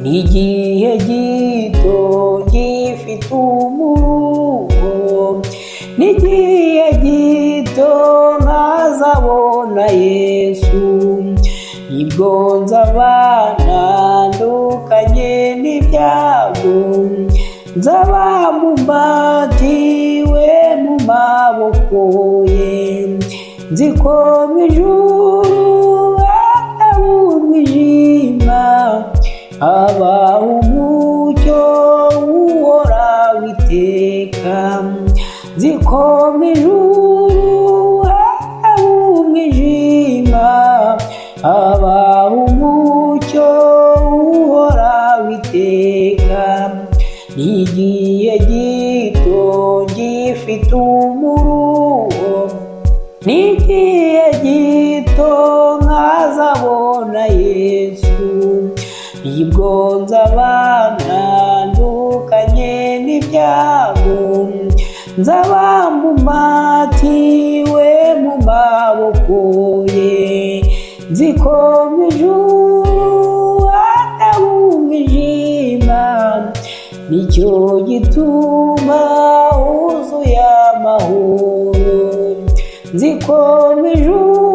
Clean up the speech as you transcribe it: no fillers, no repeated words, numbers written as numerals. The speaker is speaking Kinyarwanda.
n'igihe gito gifite umuruho, n'igihe gito nkazabona Yesu, nibwo nzaba ntandukanye n'ibyago, nzaba mumbatiwe mu maboko ye, nzi ko mu ijuru hataba umwijima, habaho umucyo uhoraho iteka, nzi ko mu ijuru hataba umwijima, habaho umucyo uhoraho iteka, n'igihe gito gifite umuruho, n'igihe gito nkazabona Yesu, nibwo nzaba ntandukanye n'ibyago, nzaba mumbatiwe mu maboko ye, nzi ko mu ijuru hataba umwijima, nicyo gituma huzuye amahoro, nzi ko mu ijuru